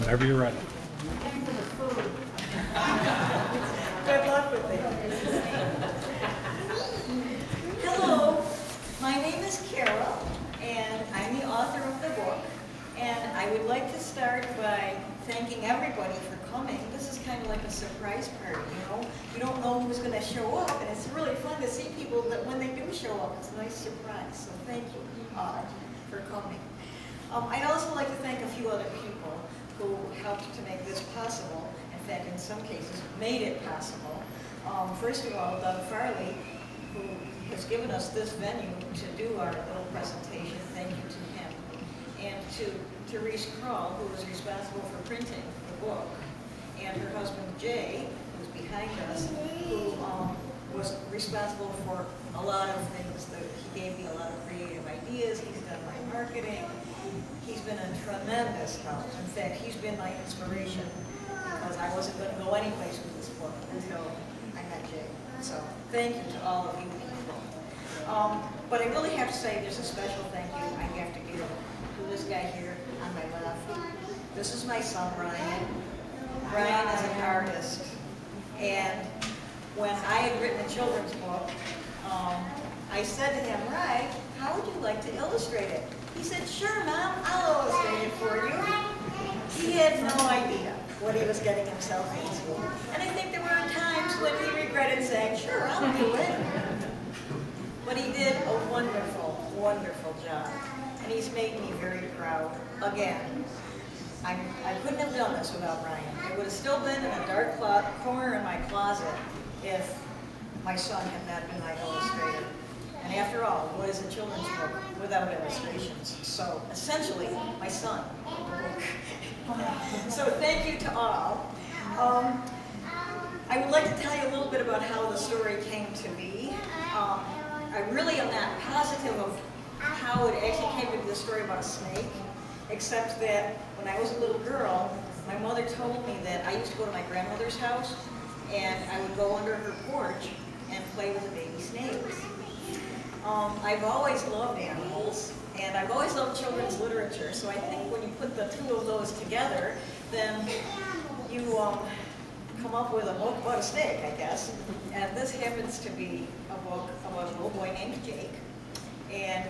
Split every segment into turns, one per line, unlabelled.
Whenever you're ready.
Good luck with it. Hello, my name is Carol, and I'm the author of the book. And I would like to start by thanking everybody for coming. This is kind of like a surprise party, you know? You don't know who's going to show up, and it's really fun to see people that when they do show up, it's a nice surprise. So thank you for coming. I'd also like to thank a few other people who helped to make this possible. In fact, in some cases, made it possible. First of all, Doug Farley, who has given us this venue to do our little presentation. Thank you to him. And to Therese Kroll, who was responsible for printing the book, and her husband Jay, who's behind us, who was responsible for a lot of things. He gave me a lot of creative ideas. He's done my marketing. He's been a tremendous help. In fact, he's been my inspiration because I wasn't going to go anyplace with this book until I met Jay. So thank you to all of you people. But I really have to say there's a special thank you I have to give to this guy here on my left. This is my son, Ryan. Ryan is an artist. And when I had written a children's book, I said to him, Ryan, how would you like to illustrate it? He said, sure, Mom, I'll illustrate it for you. He had no idea what he was getting himself into. And I think there were times when he regretted saying, sure, I'll do it. But he did a wonderful, wonderful job. And he's made me very proud. Again, I couldn't have done this without Ryan. It would have still been in a dark corner in my closet if my son had not been my illustrator. And after all, what is a children's book without illustrations? So essentially, my son. So thank you to all. I would like to tell you a little bit about how the story came to be. I really am not positive of how it actually came to be the story about a snake, except that when I was a little girl, my mother told me that I used to go to my grandmother's house and I would go under her porch and play with the baby snakes. I've always loved animals, and I've always loved children's literature, so I think when you put the two of those together, then you come up with a book about a snake, I guess. And this happens to be a book about a little boy named Jake. And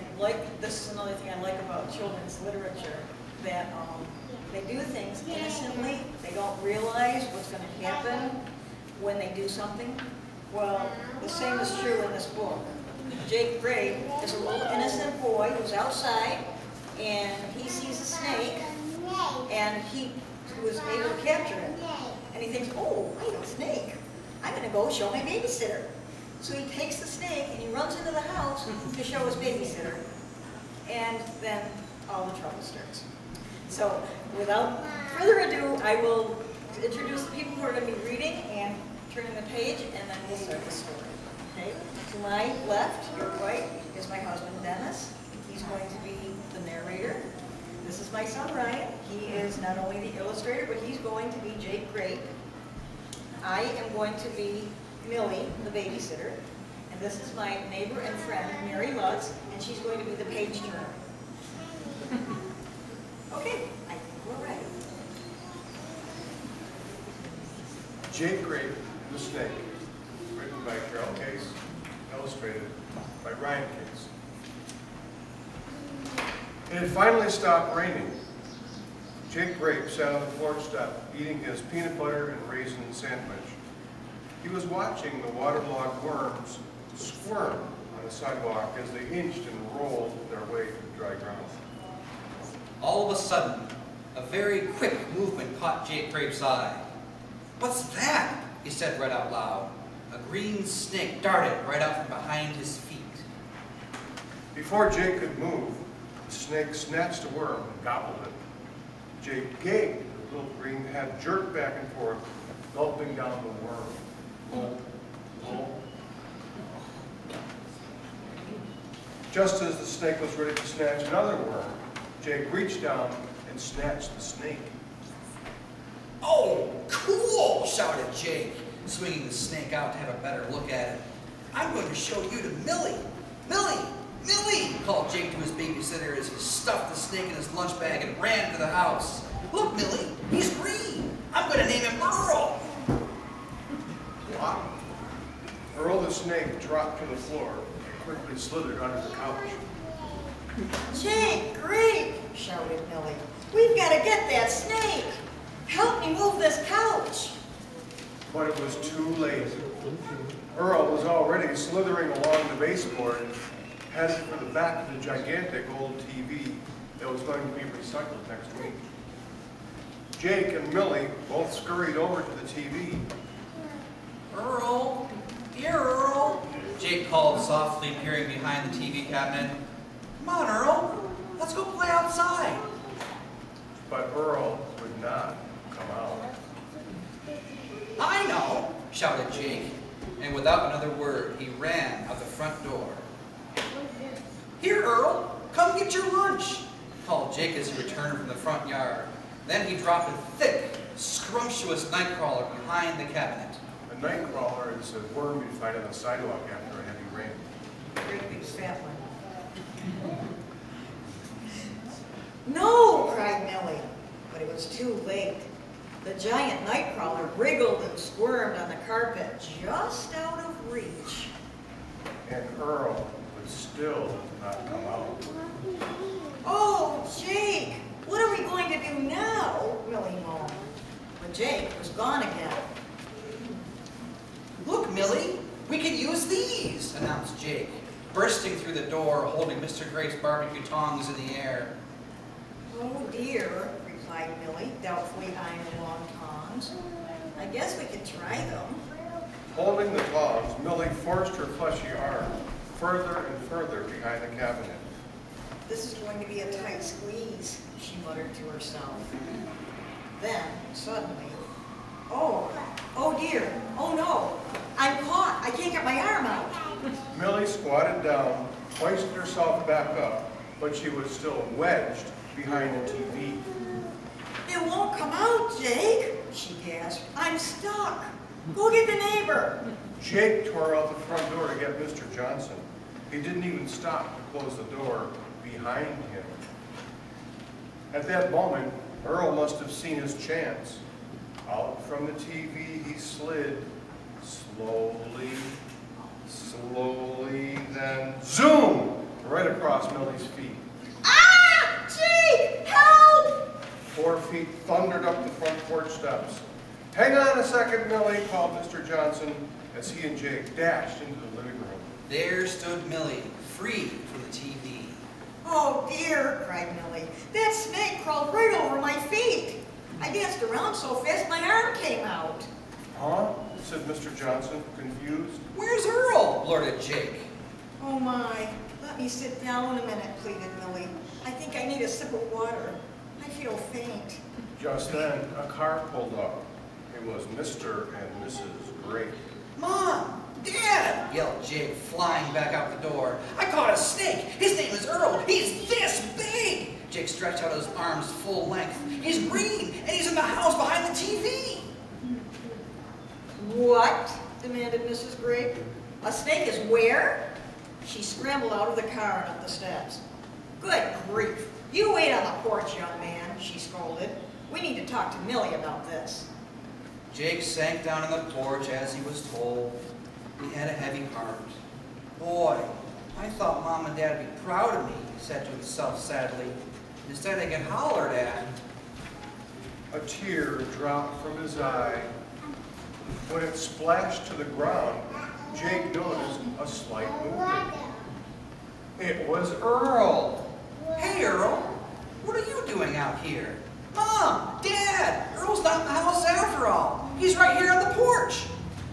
this is another thing I like about children's literature, that they do things innocently. They don't realize what's going to happen when they do something. Well, the same is true in this book. Jake Grape is a little innocent boy who's outside, and he sees a snake, and he was able to capture it. And he thinks, oh, wait, a snake. I'm going to go show my babysitter. So he takes the snake, and he runs into the house to show his babysitter. And then all the trouble starts. So without further ado, I will introduce the people who are going to be reading and turning the page, and then we'll start the story. Okay? To my left, your right, is my husband, Dennis. He's going to be the narrator. This is my son, Ryan. He is not only the illustrator, but he's going to be Jake Grape. I am going to be Millie, the babysitter. And this is my neighbor and friend, Mary Lutz, and she's going to be the page turner. Okay, I think we're ready.
Jake Grape and the Snake, written by Carol Caisse, illustrated by Ryan Caisse. It had finally stopped raining. Jake Grape sat on the porch step, eating his peanut butter and raisin sandwich. He was watching the waterlogged worms squirm on the sidewalk as they inched and rolled their way to the dry ground.
All of a sudden, a very quick movement caught Jake Grape's eye. "What's that?" he said right out loud. A green snake darted right out from behind his feet.
Before Jake could move, the snake snatched a worm and gobbled it. Jake gaped, the little green head jerked back and forth, gulping down the worm. Gulp, gulp. Just as the snake was ready to snatch another worm, Jake reached down and snatched the snake.
"Oh, cool!" shouted Jake, swinging the snake out to have a better look at it. "I'm going to show you to Millie. Millie! Millie!" called Jake to his babysitter as he stuffed the snake in his lunch bag and ran to the house. Look, Millie, he's green. I'm going to name him Earl.
What? Earl the snake dropped to the floor and quickly slithered under the couch.
Jake Grape, shouted Millie. We've got to get that snake. Help me move this couch.
But it was too late. Earl was already slithering along the baseboard, headed for the back of the gigantic old TV that was going to be recycled next week. Jake and Millie both scurried over to the TV.
Earl, dear Earl, Jake called softly, peering behind the TV cabinet. Come on, Earl, let's go play outside.
But Earl would not come out.
I know, shouted Jake, and without another word, he ran out the front door. Here, Earl, come get your lunch, called Jake as he returned from the front yard. Then he dropped a thick, scrumptious nightcrawler behind the cabinet.
A nightcrawler is a worm you find on the sidewalk after a heavy rain.
Great big fat one. No, cried Millie, but it was too late. The giant nightcrawler wriggled and squirmed on the carpet just out of reach.
And Earl would still not come out.
Oh, Jake, what are we going to do now? Millie moaned. But Jake was gone again.
Look, Millie, we can use these, announced Jake, bursting through the door, holding Mr. Grape's barbecue tongs in the air.
Oh dear, replied Millie, doubtfully eyeing the long tongs. I guess we could try them.
Holding the tongs, Millie forced her fleshy arm further and further behind the cabinet.
This is going to be a tight squeeze, she muttered to herself. Then, suddenly, oh dear, oh no, I'm caught, I can't get my arm out.
Millie squatted down, hoisted herself back up, but she was still wedged behind the TV.
It won't come out, Jake, she gasped. I'm stuck. Go get the neighbor.
Jake tore out the front door to get Mr. Johnson. He didn't even stop to close the door behind him. At that moment, Earl must have seen his chance. Out from the TV he slid, slowly, then zoom! Right across Millie's feet.
Ah! Jake! Help!
4 feet thundered up the front porch steps. Hang on a second, Millie, called Mr. Johnson as he and Jake dashed into the living room.
There stood Millie, free from the TV.
Oh dear, cried Millie. That snake crawled right over my feet. I danced around so fast my arm came out.
Huh? Said Mr. Johnson, confused.
Where's Earl? Blurted Jake.
Oh my, let me sit down a minute, pleaded Millie. I think I need a sip of water. I feel faint.
Just then, a car pulled up. It was Mr. and Mrs. Grape.
Mom! Dad! Yelled Jake, flying back out the door. I caught a snake! His name is Earl! He's this big! Jake stretched out his arms full length. He's green, and he's in the house behind the TV!
What? Demanded Mrs. Grape. A snake is where? She scrambled out of the car and up the steps. Good grief! You wait on the porch, young man, she scolded. We need to talk to Millie about this.
Jake sank down on the porch as he was told. He had a heavy heart. Boy, I thought Mom and Dad would be proud of me, he said to himself sadly. Instead, I get hollered at.
A tear dropped from his eye. When it splashed to the ground, Jake noticed a slight movement. It was Earl.
Hey, Earl, what are you doing out here? Mom, Dad, Earl's not in the house after all. He's right here on the porch.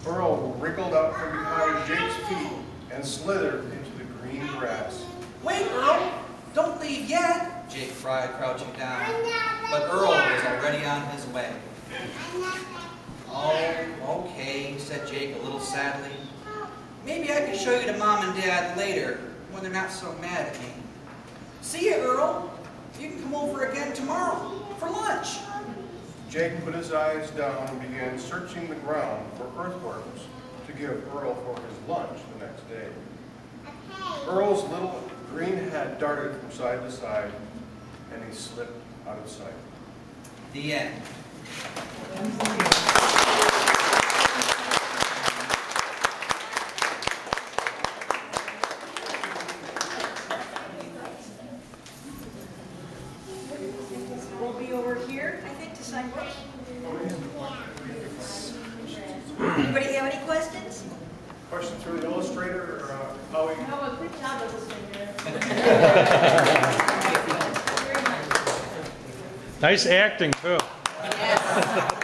Earl wriggled out from behind Jake's feet and slithered into the green grass.
Wait, Earl, don't leave yet, Jake cried, crouching down. But Earl was already on his way. Oh, okay, said Jake a little sadly. Maybe I can show you to Mom and Dad later, when they're not so mad at me. See you, Earl. You can come over again tomorrow for lunch.
Jake put his eyes down and began searching the ground for earthworms to give Earl for his lunch the next day. Earl's little green head darted from side to side, and he slipped out of sight.
The end.
We'll be over here, I think, to sign books. Anybody have any questions?
Questions for the illustrator, or how we...
No, a good job, illustrator.
Nice acting, too.
Yes.